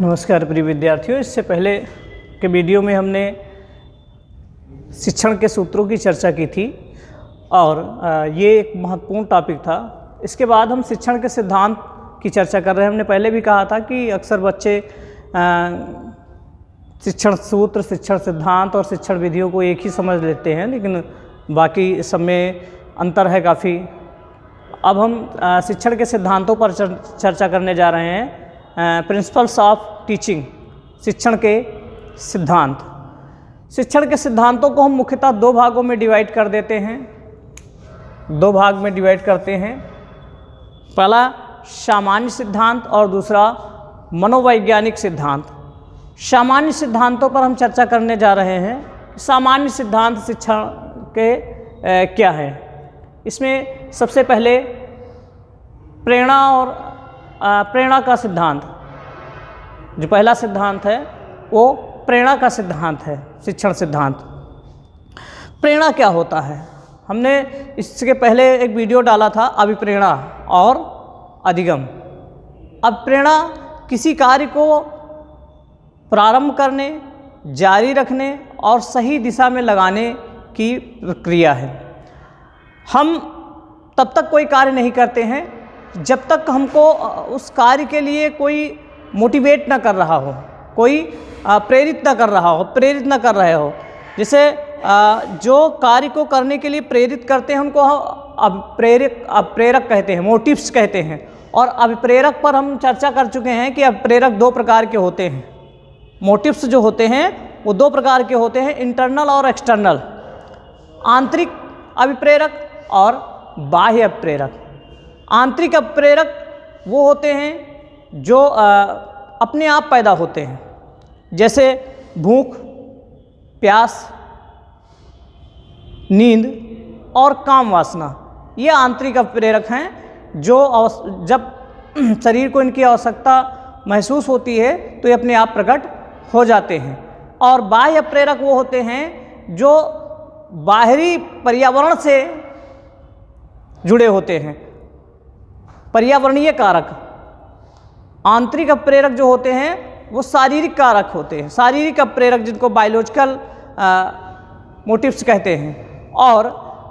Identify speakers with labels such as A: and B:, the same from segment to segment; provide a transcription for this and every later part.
A: नमस्कार प्रिय विद्यार्थियों, इससे पहले के वीडियो में हमने शिक्षण के सूत्रों की चर्चा की थी और ये एक महत्वपूर्ण टॉपिक था। इसके बाद हम शिक्षण के सिद्धांत की चर्चा कर रहे हैं। हमने पहले भी कहा था कि अक्सर बच्चे शिक्षण सूत्र, शिक्षण सिद्धांत और शिक्षण विधियों को एक ही समझ लेते हैं, लेकिन बाकी सब में अंतर है काफ़ी। अब हम शिक्षण के सिद्धांतों पर चर्चा करने जा रहे हैं। प्रिंसिपल्स ऑफ टीचिंग, शिक्षण के सिद्धांत। शिक्षण के सिद्धांतों को हम मुख्यतः दो भागों में डिवाइड कर देते हैं, दो भाग में डिवाइड करते हैं। पहला सामान्य सिद्धांत और दूसरा मनोवैज्ञानिक सिद्धांत। सामान्य सिद्धांतों पर हम चर्चा करने जा रहे हैं। सामान्य सिद्धांत शिक्षण के क्या है। इसमें सबसे पहले प्रेरणा और प्रेरणा का सिद्धांत, जो पहला सिद्धांत है वो प्रेरणा का सिद्धांत है। शिक्षण सिद्धांत, प्रेरणा क्या होता है, हमने इसके पहले एक वीडियो डाला था, अभिप्रेरणा और अधिगम। अब प्रेरणा किसी कार्य को प्रारंभ करने, जारी रखने और सही दिशा में लगाने की प्रक्रिया है। हम तब तक कोई कार्य नहीं करते हैं जब तक हमको उस कार्य के लिए कोई मोटिवेट न कर रहा हो, कोई प्रेरित न कर रहा हो, प्रेरित न कर रहे हो। जैसे जो कार्य को करने के लिए प्रेरित करते हैं उनको प्रेरक कहते हैं, मोटिव्स कहते हैं। और अभिप्रेरक पर हम चर्चा कर चुके हैं कि अभिप्रेरक दो प्रकार के होते हैं। मोटिव्स जो होते हैं वो दो प्रकार के होते हैं, इंटरनल और एक्सटर्नल, आंतरिक अभिप्रेरक और बाह्य अभिप्रेरक। आंतरिक अभिप्रेरक वो होते हैं जो अपने आप पैदा होते हैं, जैसे भूख, प्यास, नींद और काम वासना। ये आंतरिक अभिप्रेरक हैं जो जब शरीर को इनकी आवश्यकता महसूस होती है तो ये अपने आप प्रकट हो जाते हैं। और बाह्य अभिप्रेरक वो होते हैं जो बाहरी पर्यावरण से जुड़े होते हैं, पर्यावरणीय कारक। आंतरिक अभिप्रेरक जो होते हैं वो शारीरिक कारक होते हैं, शारीरिक अभिप्रेरक जिनको बायोलॉजिकल मोटिव्स कहते हैं। और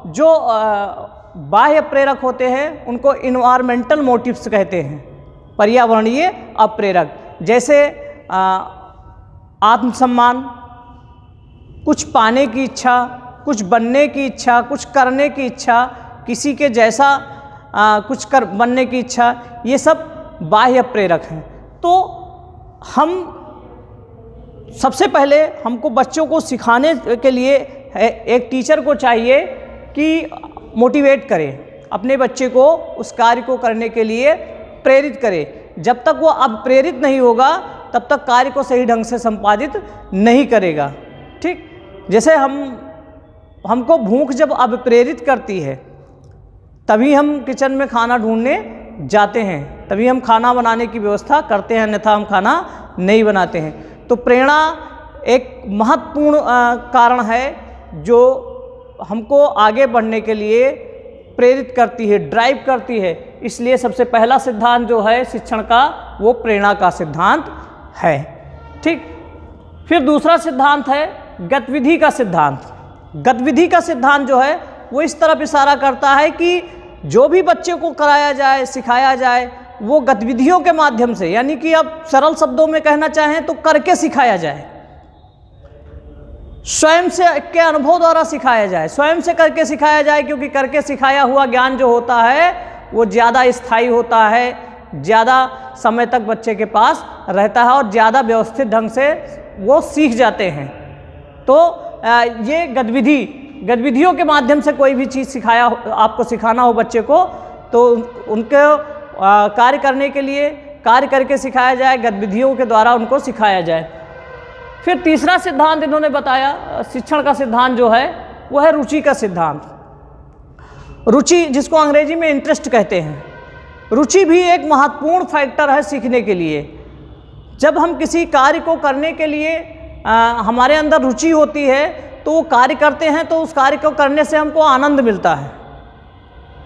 A: जो बाह्य प्रेरक होते हैं उनको इन्वायरमेंटल मोटिव्स कहते हैं, पर्यावरणीय अप्रेरक। जैसे आत्मसम्मान, कुछ पाने की इच्छा, कुछ बनने की इच्छा, कुछ करने की इच्छा, किसी के जैसा कुछ बनने की इच्छा, ये सब बाह्य प्रेरक हैं। तो हम सबसे पहले हमको बच्चों को सिखाने के लिए एक टीचर को चाहिए कि मोटिवेट करे, अपने बच्चे को उस कार्य को करने के लिए प्रेरित करे। जब तक वो अब प्रेरित नहीं होगा तब तक कार्य को सही ढंग से संपादित नहीं करेगा। ठीक, जैसे हमको भूख जब अब प्रेरित करती है तभी हम किचन में खाना ढूंढने जाते हैं, तभी हम खाना बनाने की व्यवस्था करते हैं, अन्यथा हम खाना नहीं बनाते हैं। तो प्रेरणा एक महत्वपूर्ण कारण है जो हमको आगे बढ़ने के लिए प्रेरित करती है, ड्राइव करती है। इसलिए सबसे पहला सिद्धांत जो है शिक्षण का वो प्रेरणा का सिद्धांत है। ठीक, फिर दूसरा सिद्धांत है गतिविधि का सिद्धांत। गतिविधि का सिद्धांत जो है वो इस तरफ इशारा करता है कि जो भी बच्चे को कराया जाए, सिखाया जाए, वो गतिविधियों के माध्यम से, यानी कि अब सरल शब्दों में कहना चाहें तो करके सिखाया जाए, स्वयं से के अनुभव द्वारा सिखाया जाए, स्वयं से करके सिखाया जाए। क्योंकि करके सिखाया हुआ ज्ञान जो होता है वो ज़्यादा स्थायी होता है, ज़्यादा समय तक बच्चे के पास रहता है और ज़्यादा व्यवस्थित ढंग से वो सीख जाते हैं। तो ये गतिविधियों के माध्यम से कोई भी चीज़ आपको सिखाना हो बच्चे को, तो उनको कार्य करने के लिए कार्य करके सिखाया जाए, गतिविधियों के द्वारा उनको सिखाया जाए। फिर तीसरा सिद्धांत इन्होंने बताया शिक्षण का सिद्धांत जो है वो है रुचि का सिद्धांत। रुचि, जिसको अंग्रेजी में इंटरेस्ट कहते हैं, रुचि भी एक महत्वपूर्ण फैक्टर है सीखने के लिए। जब हम किसी कार्य को करने के लिए हमारे अंदर रुचि होती है तो वो कार्य करते हैं तो उस कार्य को करने से हमको आनंद मिलता है।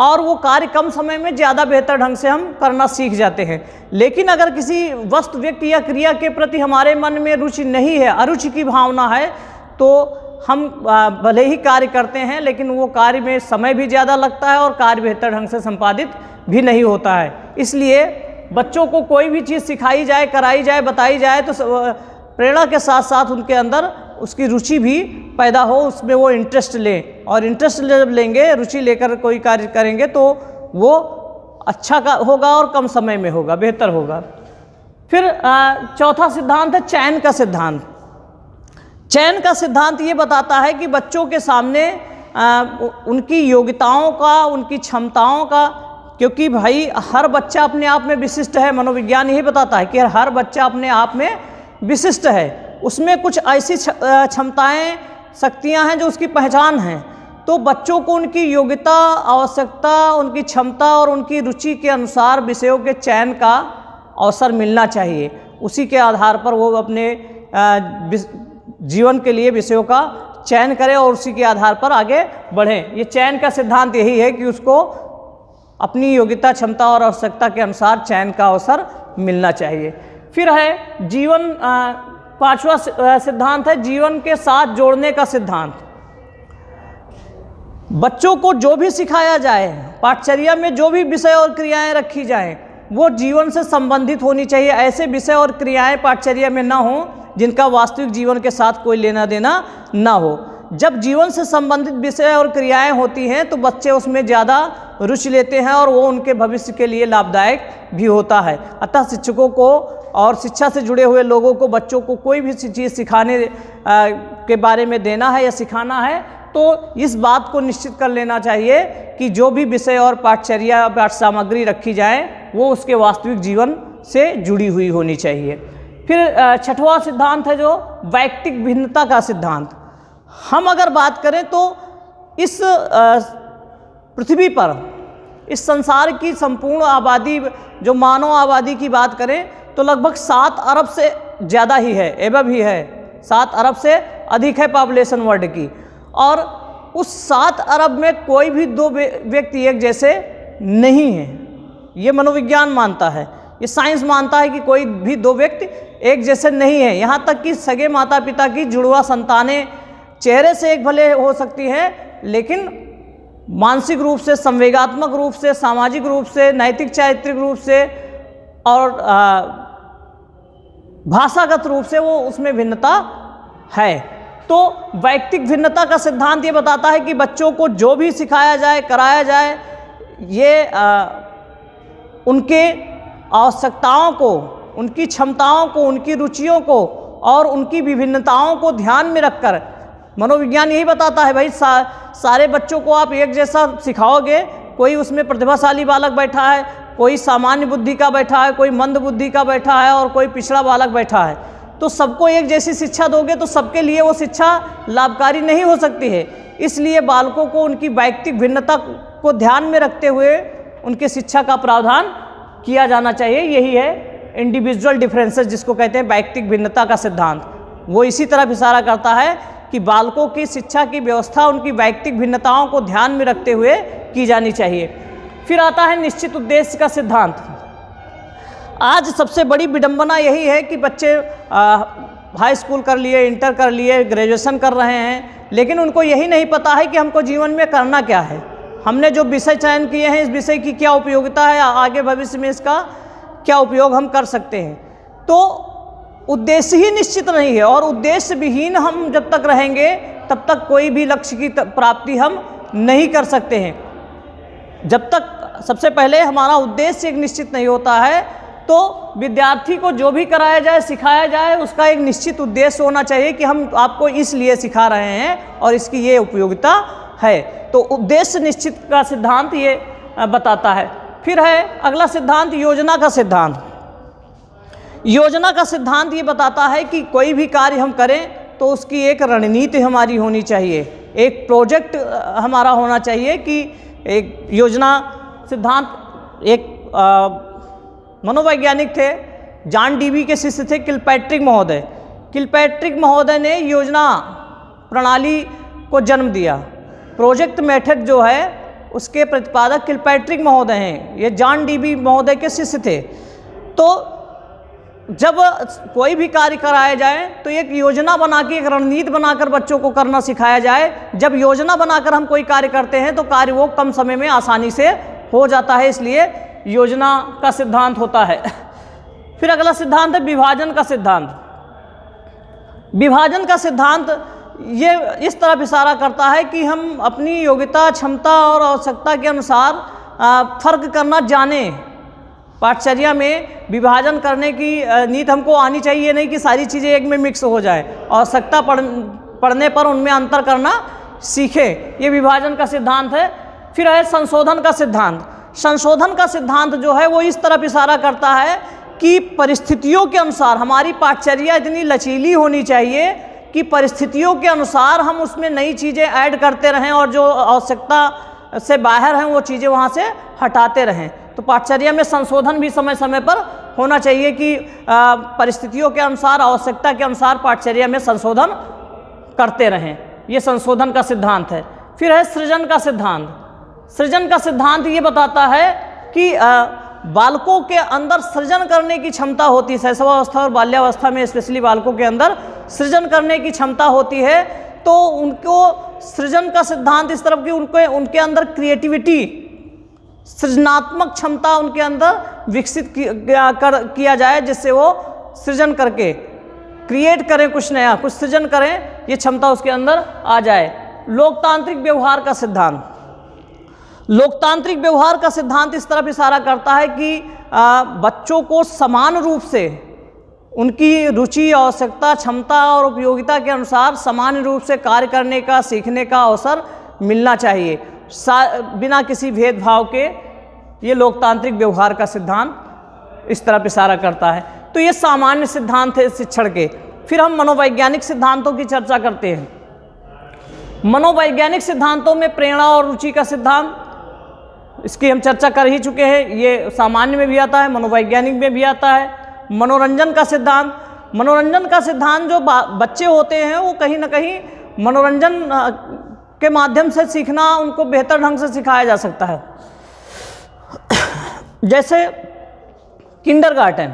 A: और वो कार्य कम समय में ज़्यादा बेहतर ढंग से हम करना सीख जाते हैं। लेकिन अगर किसी वस्तु, व्यक्ति या क्रिया के प्रति हमारे मन में रुचि नहीं है, अरुचि की भावना है, तो हम भले ही कार्य करते हैं लेकिन वो कार्य में समय भी ज़्यादा लगता है और कार्य बेहतर ढंग से संपादित भी नहीं होता है। इसलिए बच्चों को कोई भी चीज़ सिखाई जाए, कराई जाए, बताई जाए तो प्रेरणा के साथ साथ उनके अंदर उसकी रुचि भी पैदा हो, उसमें वो इंटरेस्ट लें, और इंटरेस्ट जब लेंगे, रुचि लेकर कोई कार्य करेंगे तो वो अच्छा का होगा और कम समय में होगा, बेहतर होगा। फिर चौथा सिद्धांत है चयन का सिद्धांत। चयन का सिद्धांत ये बताता है कि बच्चों के सामने उनकी योग्यताओं का, उनकी क्षमताओं का, क्योंकि भाई हर बच्चा अपने आप में विशिष्ट है, मनोविज्ञान यही बताता है कि हर बच्चा अपने आप में विशिष्ट है, उसमें कुछ ऐसी क्षमताएं, शक्तियां हैं जो उसकी पहचान हैं। तो बच्चों को उनकी योग्यता, आवश्यकता, उनकी क्षमता और उनकी रुचि के अनुसार विषयों के चयन का अवसर मिलना चाहिए। उसी के आधार पर वो अपने जीवन के लिए विषयों का चयन करें और उसी के आधार पर आगे बढ़ें। ये चयन का सिद्धांत यही है कि उसको अपनी योग्यता, क्षमता और आवश्यकता के अनुसार चयन का अवसर मिलना चाहिए। फिर है जीवन, पांचवा सिद्धांत है जीवन के साथ जोड़ने का सिद्धांत। बच्चों को जो भी सिखाया जाए, पाठचर्या में जो भी विषय और क्रियाएं रखी जाएं, वो जीवन से संबंधित होनी चाहिए। ऐसे विषय और क्रियाएं पाठचर्या में ना हो जिनका वास्तविक जीवन के साथ कोई लेना देना ना हो। जब जीवन से संबंधित विषय और क्रियाएं होती हैं तो बच्चे उसमें ज़्यादा रुचि लेते हैं और वो उनके भविष्य के लिए लाभदायक भी होता है। अतः शिक्षकों को और शिक्षा से जुड़े हुए लोगों को बच्चों को कोई भी चीज़ सिखाने के बारे में देना है या सिखाना है तो इस बात को निश्चित कर लेना चाहिए कि जो भी विषय और पाठचर्या, पाठ सामग्री रखी जाए वो उसके वास्तविक जीवन से जुड़ी हुई होनी चाहिए। फिर छठवां सिद्धांत है जो वैयक्तिक भिन्नता का सिद्धांत। हम अगर बात करें तो इस पृथ्वी पर, इस संसार की संपूर्ण आबादी, जो मानव आबादी की बात करें तो लगभग 7 अरब से ज़्यादा ही है, एबव ही है, 7 अरब से अधिक है पॉपुलेशन वर्ल्ड की। और उस 7 अरब में कोई भी 2 व्यक्ति एक जैसे नहीं हैं। ये मनोविज्ञान मानता है, ये साइंस मानता है कि कोई भी 2 व्यक्ति एक जैसे नहीं है। यहाँ तक कि सगे माता पिता की जुड़वा संतानें चेहरे से एक भले हो सकती हैं लेकिन मानसिक रूप से, संवेगात्मक रूप से, सामाजिक रूप से, नैतिक चारित्रिक रूप से और भाषागत रूप से वो उसमें भिन्नता है। तो वैयक्तिक भिन्नता का सिद्धांत ये बताता है कि बच्चों को जो भी सिखाया जाए, कराया जाए, ये उनके आवश्यकताओं को, उनकी क्षमताओं को, उनकी रुचियों को और उनकी विभिन्नताओं को ध्यान में रखकर, मनोविज्ञान यही बताता है भाई सारे बच्चों को आप एक जैसा सिखाओगे, कोई उसमें प्रतिभाशाली बालक बैठा है, कोई सामान्य बुद्धि का बैठा है, कोई मंद बुद्धि का बैठा है और कोई पिछड़ा बालक बैठा है, तो सबको एक जैसी शिक्षा दोगे तो सबके लिए वो शिक्षा लाभकारी नहीं हो सकती है। इसलिए बालकों को उनकी वैयक्तिक भिन्नता को ध्यान में रखते हुए उनके शिक्षा का प्रावधान किया जाना चाहिए। यही है इंडिविजुअल डिफरेंसेस, जिसको कहते हैं वैयक्तिक भिन्नता का सिद्धांत। वो इसी तरफ इशारा करता है कि बालकों की शिक्षा की व्यवस्था उनकी वैयक्तिक भिन्नताओं को ध्यान में रखते हुए की जानी चाहिए। फिर आता है निश्चित उद्देश्य का सिद्धांत। आज सबसे बड़ी विडंबना यही है कि बच्चे हाई स्कूल कर लिए, इंटर कर लिए, ग्रेजुएशन कर रहे हैं, लेकिन उनको यही नहीं पता है कि हमको जीवन में करना क्या है। हमने जो विषय चयन किए हैं, इस विषय की क्या उपयोगिता है, आगे भविष्य में इसका क्या उपयोग हम कर सकते हैं। तो उद्देश्य ही निश्चित नहीं है और उद्देश्य विहीन हम जब तक रहेंगे तब तक कोई भी लक्ष्य की प्राप्ति हम नहीं कर सकते हैं। जब तक सबसे पहले हमारा उद्देश्य एक निश्चित नहीं होता है तो विद्यार्थी को जो भी कराया जाए, सिखाया जाए, उसका एक निश्चित उद्देश्य होना चाहिए कि हम आपको इसलिए सिखा रहे हैं और इसकी ये उपयोगिता है। तो उद्देश्य निश्चित का सिद्धांत ये बताता है। फिर है अगला सिद्धांत योजना का सिद्धांत। योजना का सिद्धांत ये बताता है कि कोई भी कार्य हम करें तो उसकी एक रणनीति हमारी होनी चाहिए, एक प्रोजेक्ट हमारा होना चाहिए कि एक योजना सिद्धांत। एक मनोवैज्ञानिक थे, जॉन डीवी के शिष्य थे किलपैट्रिक महोदय। किलपैट्रिक महोदय ने योजना प्रणाली को जन्म दिया। प्रोजेक्ट मेथड जो है उसके प्रतिपादक किलपैट्रिक महोदय हैं, ये जॉन डीबी महोदय के शिष्य थे। तो जब कोई भी कार्य कराया जाए तो एक योजना बना के, एक रणनीति बनाकर बच्चों को करना सिखाया जाए। जब योजना बनाकर हम कोई कार्य करते हैं तो कार्य वो कम समय में आसानी से हो जाता है, इसलिए योजना का सिद्धांत होता है। फिर अगला सिद्धांत है विभाजन का सिद्धांत। विभाजन का सिद्धांत ये इस तरफ इशारा करता है कि हम अपनी योग्यता, क्षमता और आवश्यकता के अनुसार फर्क करना जानें। पाठचर्या में विभाजन करने की नीति हमको आनी चाहिए, नहीं कि सारी चीज़ें एक में मिक्स हो जाए। आवश्यकता पढ़ने पर उनमें अंतर करना सीखें, ये विभाजन का सिद्धांत है। फिर है संशोधन का सिद्धांत। संशोधन का सिद्धांत जो है वो इस तरफ इशारा करता है कि परिस्थितियों के अनुसार हमारी पाठचर्या इतनी लचीली होनी चाहिए कि परिस्थितियों के अनुसार हम उसमें नई चीज़ें ऐड करते रहें और जो आवश्यकता से बाहर हैं वो चीज़ें वहाँ से हटाते रहें। तो पाठचर्या में संशोधन भी समय समय पर होना चाहिए कि परिस्थितियों के अनुसार, आवश्यकता के अनुसार पाठचर्या में संशोधन करते रहें। ये संशोधन का सिद्धांत है। फिर है सृजन का सिद्धांत। सृजन का सिद्धांत ये बताता है कि बालकों के अंदर सृजन करने की क्षमता होती है। शैशवावस्था और बाल्यावस्था में स्पेशली बालकों के अंदर सृजन करने की क्षमता होती है। तो उनको सृजन का सिद्धांत इस तरफ की उनके अंदर क्रिएटिविटी, सृजनात्मक क्षमता उनके अंदर विकसित किया जाए, जिससे वो सृजन करके क्रिएट करें, कुछ नया, कुछ सृजन करें, ये क्षमता उसके अंदर आ जाए। लोकतांत्रिक व्यवहार का सिद्धांत। लोकतांत्रिक व्यवहार का सिद्धांत इस तरफ इशारा करता है कि बच्चों को समान रूप से उनकी रुचि, आवश्यकता, क्षमता और उपयोगिता के अनुसार समान रूप से कार्य करने का, सीखने का अवसर मिलना चाहिए, बिना किसी भेदभाव के। ये लोकतांत्रिक व्यवहार का सिद्धांत इस तरफ इशारा करता है। तो ये सामान्य सिद्धांत है शिक्षण के। फिर हम मनोवैज्ञानिक सिद्धांतों की चर्चा करते हैं। मनोवैज्ञानिक सिद्धांतों में प्रेरणा और रुचि का सिद्धांत, इसकी हम चर्चा कर ही चुके हैं। ये सामान्य में भी आता है, मनोवैज्ञानिक में भी आता है। मनोरंजन का सिद्धांत। मनोरंजन का सिद्धांत, जो बच्चे होते हैं वो कहीं ना कहीं मनोरंजन के माध्यम से सीखना उनको बेहतर ढंग से सिखाया जा सकता है। जैसे किंडरगार्टन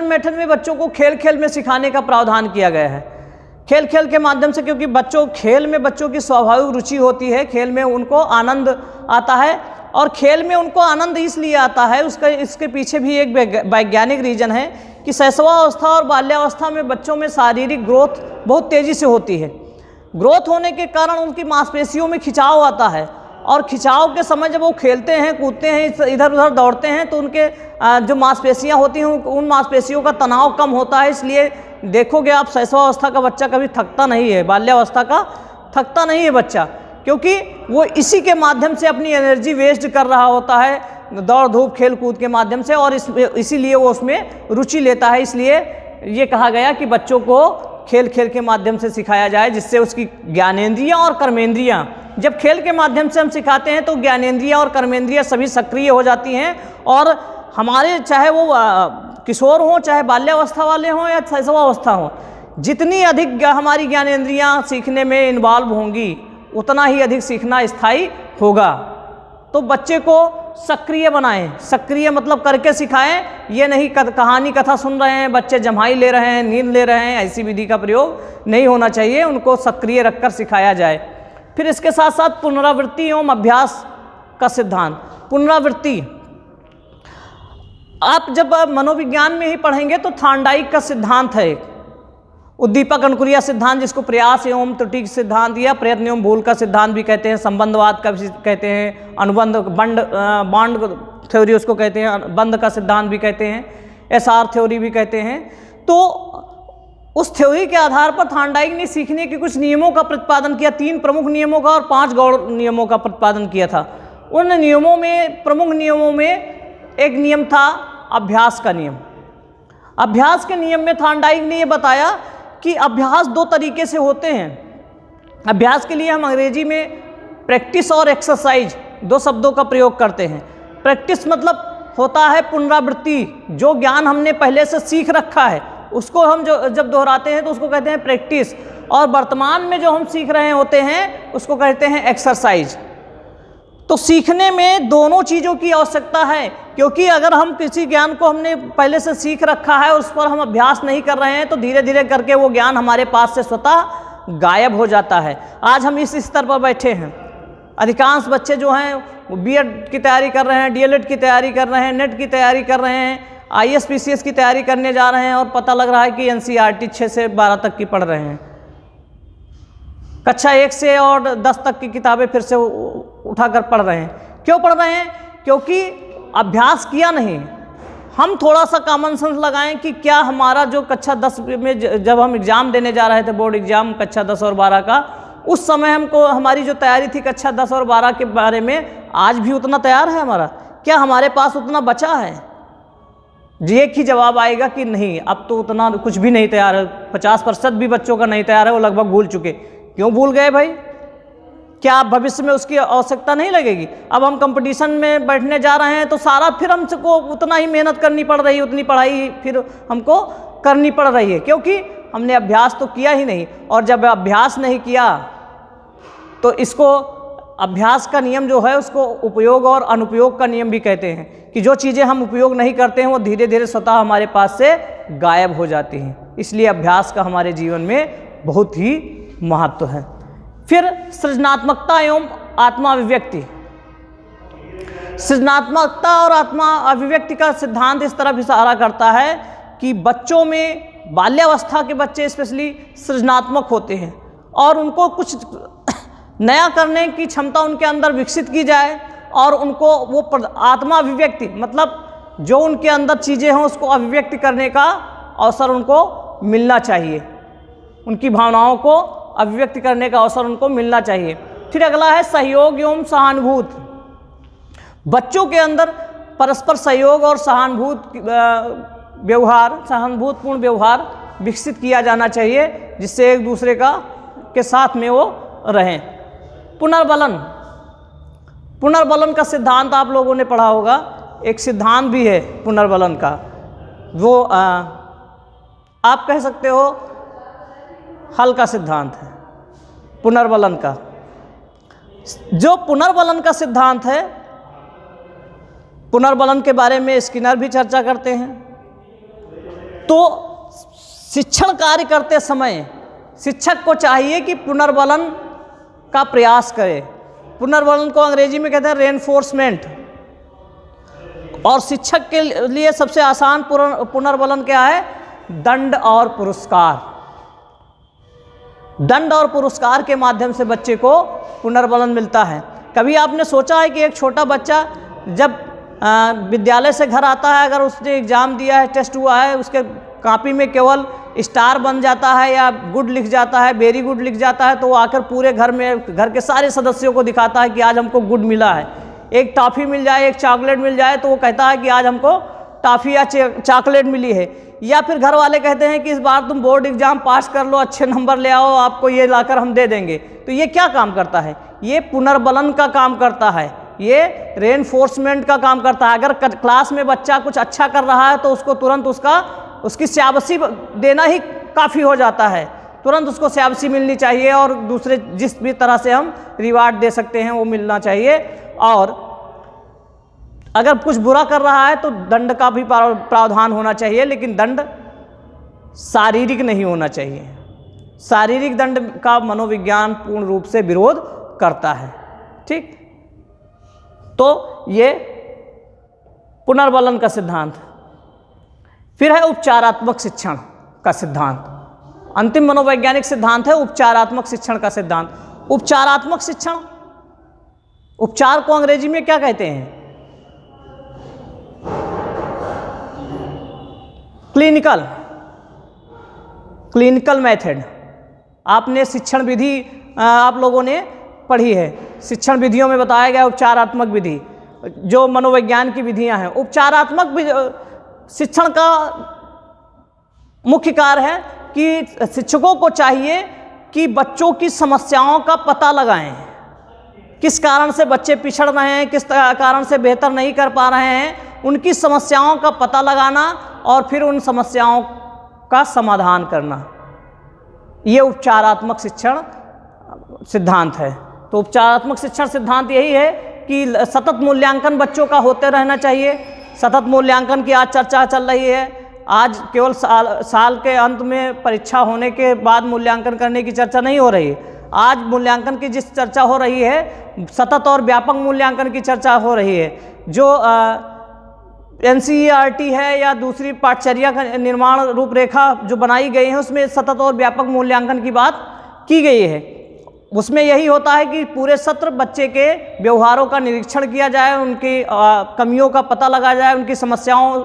A: मेथड में बच्चों को खेल खेल में सिखाने का प्रावधान किया गया है। खेल खेल के माध्यम से, क्योंकि खेल में बच्चों की स्वाभाविक रुचि होती है, खेल में उनको आनंद आता है। और खेल में उनको आनंद इसलिए आता है, इसके पीछे भी एक वैज्ञानिक रीजन है कि शैशवावस्था और बाल्यावस्था में बच्चों में शारीरिक ग्रोथ बहुत तेज़ी से होती है। ग्रोथ होने के कारण उनकी मांसपेशियों में खिंचाव आता है, और खिंचाव के समय जब वो खेलते हैं, कूदते हैं, इधर उधर दौड़ते हैं, तो उनके जो मांसपेशियाँ होती हैं उन मांसपेशियों का तनाव कम होता है। इसलिए देखोगे आप, शैशवावस्था का बच्चा कभी थकता नहीं है, बाल्यावस्था का थकता नहीं है बच्चा, क्योंकि वो इसी के माध्यम से अपनी एनर्जी वेस्ट कर रहा होता है, दौड़ धूप खेल कूद के माध्यम से, और इसीलिए वो उसमें रुचि लेता है। इसलिए ये कहा गया कि बच्चों को खेल खेल के माध्यम से सिखाया जाए, जिससे उसकी ज्ञानेंद्रियाँ और कर्मेंद्रियाँ, जब खेल के माध्यम से हम सिखाते हैं तो ज्ञानेंद्रियाँ और कर्मेंद्रियाँ सभी सक्रिय हो जाती हैं। और हमारे, चाहे वो किशोर हों, चाहे बाल्यावस्था वाले हों या शैशवावस्था हों, जितनी अधिक हमारी ज्ञानेंद्रियाँ सीखने में इन्वॉल्व होंगी, उतना ही अधिक सीखना स्थायी होगा। तो बच्चे को सक्रिय बनाएं। सक्रिय मतलब करके सिखाएं, ये नहीं कहानी कथा सुन रहे हैं बच्चे, जम्हाई ले रहे हैं, नींद ले रहे हैं, ऐसी विधि का प्रयोग नहीं होना चाहिए। उनको सक्रिय रखकर सिखाया जाए। फिर इसके साथ साथ पुनरावृत्ति एवं अभ्यास का सिद्धांत। पुनरावृत्ति आप जब मनोविज्ञान में ही पढ़ेंगे तो थार्नडाइक का सिद्धांत है, उद्दीपक अनुक्रिया सिद्धांत, जिसको प्रयास एवं त्रुटि सिद्धांत या प्रयत्न एवं भूल का सिद्धांत भी कहते हैं, संबंधवाद का भी कहते हैं, अनुबंध बॉन्ड थ्योरी उसको कहते हैं, बंध का सिद्धांत भी कहते हैं, एसआर थ्योरी भी कहते हैं। तो उस थ्योरी के आधार पर थार्नडाइक ने सीखने के कुछ नियमों का प्रतिपादन किया, 3 प्रमुख नियमों का और 5 गौण नियमों का प्रतिपादन किया था। उन नियमों में, प्रमुख नियमों में एक नियम था अभ्यास का नियम। अभ्यास के नियम में थार्नडाइक ने यह बताया कि अभ्यास 2 तरीके से होते हैं। अभ्यास के लिए हम अंग्रेजी में प्रैक्टिस और एक्सरसाइज 2 शब्दों का प्रयोग करते हैं। प्रैक्टिस मतलब होता है पुनरावृत्ति, जो ज्ञान हमने पहले से सीख रखा है उसको हम जब दोहराते हैं तो उसको कहते हैं प्रैक्टिस, और वर्तमान में जो हम सीख रहे होते हैं उसको कहते हैं एक्सरसाइज। तो सीखने में दोनों चीज़ों की आवश्यकता है, क्योंकि अगर हम किसी ज्ञान को हमने पहले से सीख रखा है, उस पर हम अभ्यास नहीं कर रहे हैं, तो धीरे धीरे करके वो ज्ञान हमारे पास से स्वतः गायब हो जाता है। आज हम इस स्तर पर बैठे हैं, अधिकांश बच्चे जो हैं वो बीएड की तैयारी कर रहे हैं, डीएलएड की तैयारी कर रहे हैं, नेट की तैयारी कर रहे हैं, आईएएस पीसीएस की तैयारी करने जा रहे हैं, और पता लग रहा है कि एनसीईआरटी 6 से 12 तक की पढ़ रहे हैं। कक्षा 1 से और 10 तक की किताबें फिर से उठाकर पढ़ रहे हैं। क्यों पढ़ रहे हैं? क्योंकि अभ्यास किया नहीं। हम थोड़ा सा कॉमन सेंस लगाएं कि क्या हमारा जो कक्षा 10 में जब हम एग्ज़ाम देने जा रहे थे, बोर्ड एग्ज़ाम कक्षा 10 और 12 का, उस समय हमको हमारी जो तैयारी थी कक्षा 10 और 12 के बारे में, आज भी उतना तैयार है हमारा? क्या हमारे पास उतना बचा है? एक ही जवाब आएगा कि नहीं, अब तो उतना कुछ भी नहीं तैयार है। 50% भी बच्चों का नहीं तैयार है, वो लगभग भूल चुके। क्यों भूल गए भाई? क्या भविष्य में उसकी आवश्यकता नहीं लगेगी? अब हम कंपटीशन में बैठने जा रहे हैं तो सारा फिर हमको उतना ही मेहनत करनी पड़ रही है, उतनी पढ़ाई फिर हमको करनी पड़ रही है, क्योंकि हमने अभ्यास तो किया ही नहीं। और जब अभ्यास नहीं किया तो इसको, अभ्यास का नियम जो है उसको उपयोग और अनुपयोग का नियम भी कहते हैं, कि जो चीज़ें हम उपयोग नहीं करते हैं वो धीरे धीरे स्वतः हमारे पास से गायब हो जाती हैं। इसलिए अभ्यास का हमारे जीवन में बहुत ही महत्व है। फिर सृजनात्मकता एवं आत्मा अभिव्यक्ति। सृजनात्मकता और आत्मा अभिव्यक्ति का सिद्धांत इस तरफ इशारा करता है कि बच्चों में, बाल्यावस्था के बच्चे स्पेशली सृजनात्मक होते हैं, और उनको कुछ नया करने की क्षमता उनके अंदर विकसित की जाए, और उनको वो आत्मा अभिव्यक्ति, मतलब जो उनके अंदर चीज़ें हों उसको अभिव्यक्ति करने का अवसर उनको मिलना चाहिए, उनकी भावनाओं को अभिव्यक्ति करने का अवसर उनको मिलना चाहिए। फिर अगला है सहयोग एवं सहानुभूति। बच्चों के अंदर परस्पर सहयोग और सहानुभूतिपूर्ण व्यवहार विकसित किया जाना चाहिए, जिससे एक दूसरे के साथ में वो रहें। पुनर्बलन का सिद्धांत आप लोगों ने पढ़ा होगा। एक सिद्धांत भी है पुनर्बलन का, वो आप कह सकते हो हल का सिद्धांत है पुनर्बलन का। जो पुनर्बलन का सिद्धांत है, पुनर्बलन के बारे में स्किनर भी चर्चा करते हैं। तो शिक्षण कार्य करते समय शिक्षक को चाहिए कि पुनर्बलन का प्रयास करे। पुनर्बलन को अंग्रेजी में कहते हैं रेनफोर्समेंट। और शिक्षक के लिए सबसे आसान पुनर्बलन क्या है? दंड और पुरस्कार। दंड और पुरस्कार के माध्यम से बच्चे को पुनर्बलन मिलता है। कभी आपने सोचा है कि एक छोटा बच्चा जब विद्यालय से घर आता है, अगर उसने एग्ज़ाम दिया है, टेस्ट हुआ है, उसके कॉपी में केवल स्टार बन जाता है या गुड लिख जाता है, वेरी गुड लिख जाता है, तो वो आकर पूरे घर के सारे सदस्यों को दिखाता है कि आज हमको गुड मिला है। एक टॉफ़ी मिल जाए, एक चॉकलेट मिल जाए, तो वो कहता है कि आज हमको टॉफ़ी या चॉकलेट मिली है। या फिर घर वाले कहते हैं कि इस बार तुम बोर्ड एग्ज़ाम पास कर लो, अच्छे नंबर ले आओ, आपको ये लाकर हम दे देंगे। तो ये क्या काम करता है? ये पुनर्बलन का काम करता है, ये रेनफोर्समेंट का काम करता है। अगर क्लास में बच्चा कुछ अच्छा कर रहा है तो उसको तुरंत उसकी शाबाशी देना ही काफ़ी हो जाता है। तुरंत उसको शाबाशी मिलनी चाहिए, और दूसरे जिस भी तरह से हम रिवार्ड दे सकते हैं वो मिलना चाहिए। और अगर कुछ बुरा कर रहा है तो दंड का भी प्रावधान होना चाहिए, लेकिन दंड शारीरिक नहीं होना चाहिए। शारीरिक दंड का मनोविज्ञान पूर्ण रूप से विरोध करता है। ठीक, तो ये पुनर्बलन का सिद्धांत। फिर है उपचारात्मक शिक्षण का सिद्धांत। अंतिम मनोवैज्ञानिक सिद्धांत है उपचारात्मक शिक्षण का सिद्धांत। उपचारात्मक शिक्षण, उपचार को अंग्रेजी में क्या कहते हैं? Clinical method. आपने शिक्षण विधि आप लोगों ने पढ़ी है। शिक्षण विधियों में बताया गया उपचारात्मक विधि, जो मनोविज्ञान की विधियां हैं। उपचारात्मक शिक्षण का मुख्य कार्य है कि शिक्षकों को चाहिए कि बच्चों की समस्याओं का पता लगाएं। किस कारण से बच्चे पिछड़ रहे हैं, किस कारण से बेहतर नहीं कर पा रहे हैं, उनकी समस्याओं का पता लगाना और फिर उन समस्याओं का समाधान करना, ये उपचारात्मक शिक्षण सिद्धांत है। तो उपचारात्मक शिक्षण सिद्धांत यही है कि सतत मूल्यांकन बच्चों का होते रहना चाहिए। सतत मूल्यांकन की आज चर्चा चल रही है। आज केवल साल के अंत में परीक्षा होने के बाद मूल्यांकन करने की चर्चा नहीं हो रही है। आज मूल्यांकन की जिस चर्चा हो रही है, सतत और व्यापक मूल्यांकन की चर्चा हो रही है। जो NCERT है या दूसरी पाठचर्या का निर्माण रूपरेखा जो बनाई गई है, उसमें सतत और व्यापक मूल्यांकन की बात की गई है। उसमें यही होता है कि पूरे सत्र बच्चे के व्यवहारों का निरीक्षण किया जाए, उनकी कमियों का पता लगाया जाए, उनकी समस्याओं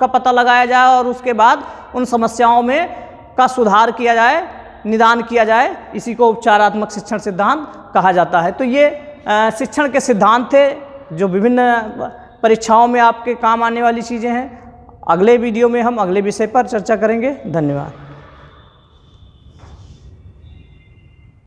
A: का पता लगाया जाए और उसके बाद उन समस्याओं में का सुधार किया जाए, निदान किया जाए। इसी को उपचारात्मक शिक्षण सिद्धांत कहा जाता है। तो ये शिक्षण के सिद्धांत थे जो विभिन्न परीक्षाओं में आपके काम आने वाली चीज़ें हैं। अगले वीडियो में हम अगले विषय पर चर्चा करेंगे। धन्यवाद।